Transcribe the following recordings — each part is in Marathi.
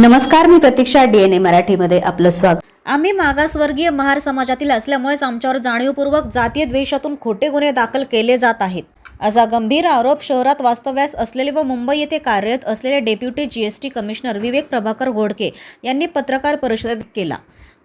नमस्कार, मी प्रतीक्षा. DNA मराठीमध्ये आपलं स्वागत. आम्ही मागासवर्गीय महार समाजातील असल्यामुळेच आमच्यावर जाणीवपूर्वक जातीय द्वेषातून खोटे गुन्हे दाखल केले जात आहेत, असा गंभीर आरोप शहरात वास्तव्यास असलेले व मुंबई येथे कार्यरत असलेले डेप्युटी GST कमिशनर विवेक प्रभाकर घोडके यांनी पत्रकार परिषदेत केला.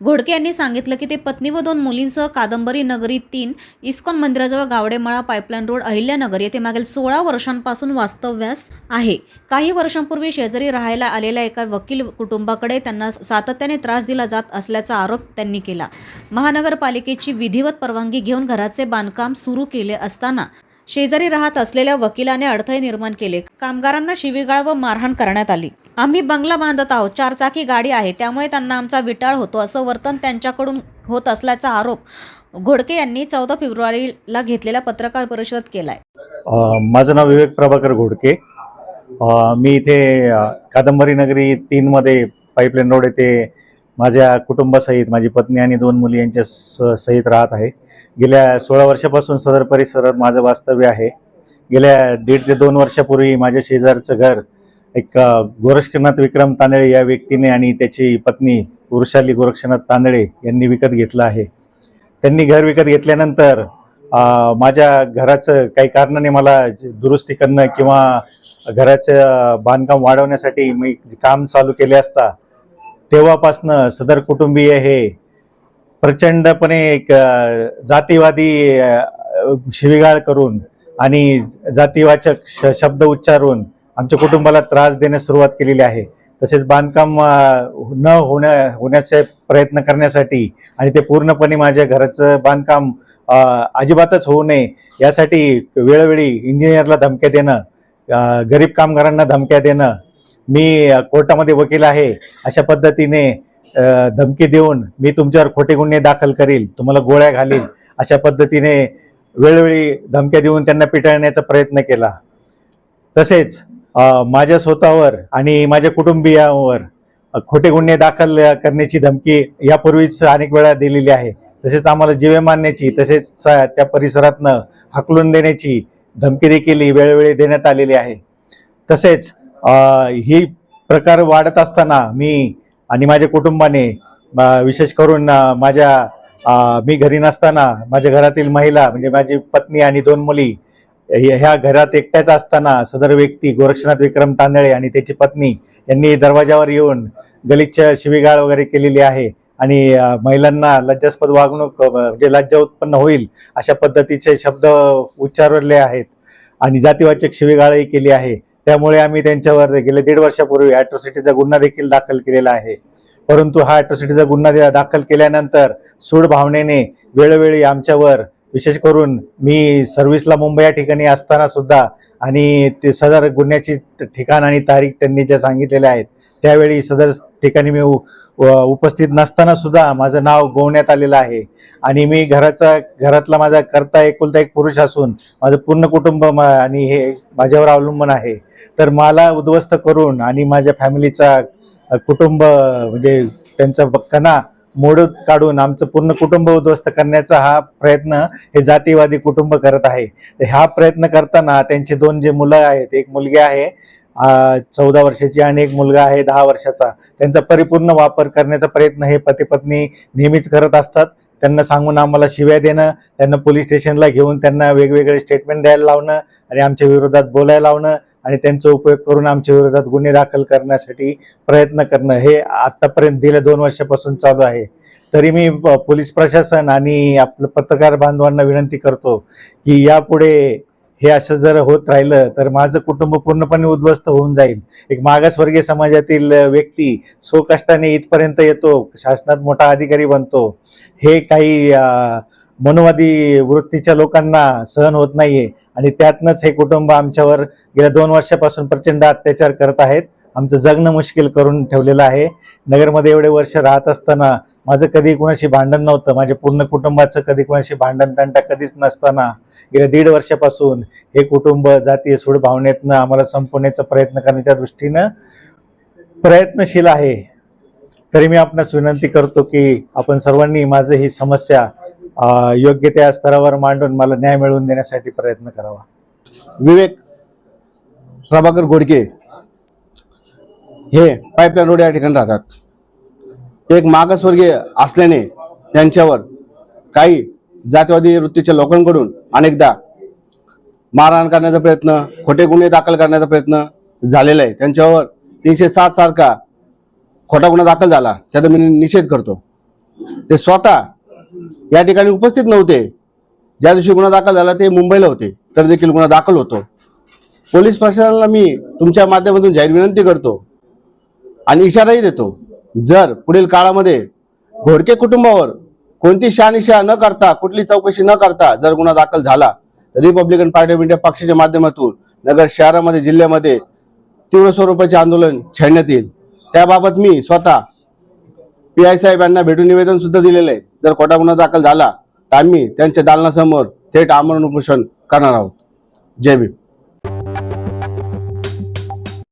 घोडके यांनी सांगितलं की ते पत्नी व 2 मुलींसह कादंबरी नगरी 3 इस्कॉन मंदिराजवळ गावडेमाळा पाईपलाईन रोड अहिल्यानगर येथे मागील 16 वर्षांपासून वास्तव्यास आहे. काही वर्षांपूर्वी शेजारी राहायला आलेल्या एका वकील कुटुंबाकडे त्यांना सातत्याने त्रास दिला जात असल्याचा आरोप त्यांनी केला. महानगरपालिकेची विधिवत परवानगी घेऊन घराचे बांधकाम सुरू केले असताना शेजारी राहत असलेल्या वकिलाने अडथळे निर्माण केले. कामगारांना शिवीगाळ व मारहाण करण्यात आली. आम्ही बंगला बांधत आहोत, 4 चाकी गाडी आहे, त्यामुळे त्यांना आमचा विटाळ होतो, असं वर्तन त्यांच्याकडून होत असल्याचा आरोप घोडके यांनी 14 फेब्रुवारीला घेतलेल्या पत्रकार परिषदेत केलाय. माझं नाव विवेक प्रभाकर घोडके. मी इथे कादंबरी नगरी 3 मध्ये पाईपलाईन रोड येथे माझ्या कुटुंबासहित माझी पत्नी आणि 2 मुली यांच्या सहित राहत आहे. गेल्या 16 वर्षापासून सदर परिसरात माझं वास्तव्य आहे. गेल्या 1.5 ते 2 वर्षापूर्वी माझ्या शेजारचं घर एक गोरक्षनाथ विक्रम तांदळे या व्यक्तीने आणि त्याची पत्नी वृषाली गोरक्षनाथ तांदळे यांनी विकत घेतलं आहे. त्यांनी घर विकत घेतल्यानंतर माझ्या घराचं काही कारणाने मला दुरुस्ती करणं किंवा घराचं बांधकाम वाढवण्यासाठी मी काम चालू केले असता तेव्हापासनं सदर कुटुंबीय हे प्रचंडपणे एक जातीवादी शिवीगाळ करून आणि जातीवाचक शब्द उच्चारून आमच्या कुटुंबाला त्रास देण्यास सुरुवात केलेली आहे. तसेच बांधकाम होण्याचे प्रयत्न करण्यासाठी आणि ते पूर्णपणे माझ्या घराचं बांधकाम अजिबातच होऊ नये यासाठी वेळोवेळी इंजिनियरला धमक्या देणं, गरीब कामगारांना धमक्या देणं, मी कोर्टामध्ये वकील आहे अशा पद्धतीने धमकी देऊन मी तुमच्यावर खोटे गुन्हे दाखल करील, तुम्हाला गोळ्या घालील अशा पद्धतीने वेळोवेळी धमक्या देऊन त्यांना पिटाळण्याचा प्रयत्न केला. तसेच माझ्या स्वतःवर आणि माझ्या कुटुंबियांवर खोटे गुन्हे दाखल करण्याची धमकी यापूर्वीच अनेक वेळा दिलेली आहे. तसेच आम्हाला जीवे मारण्याची तसेच त्या परिसरातनं हाकलून देण्याची धमकी देखील वेळोवेळी देण्यात आलेली आहे. तसेच ही प्रकार वाढत असताना मी आणि माझ्या कुटुंबाने विशेष करून मी घरी नसताना माझ्या घरातील महिला म्हणजे माझी पत्नी आणि 2 मुली ह्या घरात एकट्याच असताना सदर व्यक्ती गोरक्षनाथ विक्रम तांदळे आणि त्याची पत्नी यांनी दरवाजावर येऊन गलिच्छ शिवीगाळ वगैरे केलेली आहे आणि महिलांना लज्जास्पद वागणूक म्हणजे लज्जा उत्पन्न होईल अशा पद्धतीचे शब्द उच्चारले आहेत आणि जातीवाचक शिवीगाळही केली आहे. त्यामुळे आम्ही त्यांच्यावर गेले 1.5 वर्षापूर्वी ॲट्रॉसिटीचा गुन्हा देखील दाखल केलेला आहे. परंतु हा ॲट्रॉसिटीचा गुन्हा दाखल केल्यानंतर सूड भावनेने वेळोवेळी आमच्यावर विशेष करून मी सर्व्हिसला मुंबई या ठिकाणी असताना सुद्धा आणि ते सदर गुन्ह्याची ठिकाण आणि तारीख त्यांनी ज्या सांगितलेल्या आहेत त्यावेळी सदर ठिकाणी मी उपस्थित नसताना सुद्धा माझं नाव गोवण्यात आलेलं आहे आणि मी घरातला माझा कर्ता एकुलता एक पुरुष असून माझं पूर्ण कुटुंब आणि हे माझ्यावर अवलंबून आहे. तर मला उद्ध्वस्त करून आणि माझ्या फॅमिलीचा कुटुंब म्हणजे त्यांचा कणा मोडून काढून आमचं पूर्ण कुटुंब उद्ध्वस्त करण्याचा हा प्रयत्न हे जातीवादी कुटुंब करत आहे. हा प्रयत्न करताना त्यांची 2 जे मुलं आहेत, एक मुलगी आहे 14 वर्षाची आणि एक मुलगा आहे 10 वर्षाचा, त्यांचा परिपूर्ण वापर करण्याचा प्रयत्न हे पती पत्नी नेहमीच करत असतात. त्यांना सांगून आम्हाला शिव्या देणं, त्यांना पोलीस स्टेशनला घेऊन त्यांना वेगवेगळे स्टेटमेंट द्यायला लावणं आणि आमच्या विरोधात बोलायला लावणं आणि त्यांचा उपयोग करून आमच्या विरोधात गुन्हे दाखल करण्यासाठी प्रयत्न करणं हे आत्तापर्यंत गेल्या 2 वर्षापासून चालू आहे. तरी मी पोलीस प्रशासन आणि आपलं पत्रकार बांधवांना विनंती करतो की यापुढे हे असं जर होत राहिलं तर माझं कुटुंब पूर्णपणे उद्ध्वस्त होऊन जाईल. एक मागासवर्गीय समाजातील व्यक्ती स्वकष्टाने इथपर्यंत येतो, शासनात मोठा अधिकारी बनतो, हे काही मनोवादी वृत्तीच्या लोकांना सहन होत नाहीये आणि त्यातनंच हे कुटुंब आमच्यावर गेल्या 2 वर्षापासून प्रचंड अत्याचार करत आहेत. आमचं जगणं मुश्किल करून ठेवलेलं आहे. नगरमध्ये एवढे वर्ष राहत असताना माझं कधी कोणाशी भांडण नव्हतं, माझ्या पूर्ण कुटुंबाचं कधी कोणाशी भांडण तंटा कधीच नसताना गेल्या 1.5 वर्षापासून हे कुटुंब जातीय सूड भावनेतनं आम्हाला संपवण्याचा प्रयत्न करण्याच्या दृष्टीनं प्रयत्नशील आहे. तरी मी आपणास विनंती करतो की आपण सर्वांनी माझं ही समस्या योग्य त्या स्तरावर मांडून मला न्याय मिळवून देण्यासाठी प्रयत्न करावा. विवेक प्रभाकर घोडके हे पाईपलाईन रोड या ठिकाणी राहतात। एक मागासवर्गीय असल्याने त्यांच्यावर काही जातीवादी वृत्तीच्या लोकांकडून अनेकदा मारहाण करण्याचा प्रयत्न, खोटे गुन्हे दाखल करण्याचा प्रयत्न झालेला आहे। त्यांच्यावर 307 सारखा खोटा गुन्हा दाखल झाला, त्याचा मी निषेध करतो। ते स्वतः या ठिकाणी उपस्थित नव्हते, ज्या दिवशी गुन्हा दाखल झाला ते मुंबईला होते, तर देखील गुन्हा दाखल होतो। पोलीस प्रशासनाला मी तुमच्या माध्यमातून जाहीर विनंती करतो आणि इशाराही देतो, जर पुढील काळामध्ये घोडके कुटुंबावर कोणती शहानिशा न करता, कुठली चौकशी न करता जर गुन्हा दाखल झाला तर रिपब्लिकन पार्टी ऑफ इंडिया पक्षाच्या माध्यमातून नगर शहरामध्ये, जिल्ह्यामध्ये तीव्र स्वरूपाचे आंदोलन छेडण्यात येईल। त्याबाबत मी स्वतः PI साहेब यांना भेटून निवेदन सुद्धा दिलेलं आहे। जर खोटा गुन्हा दाखल झाला तर आम्ही त्यांच्या दालनासमोर थेट आमरण उपोषण करणार आहोत। जय भीम।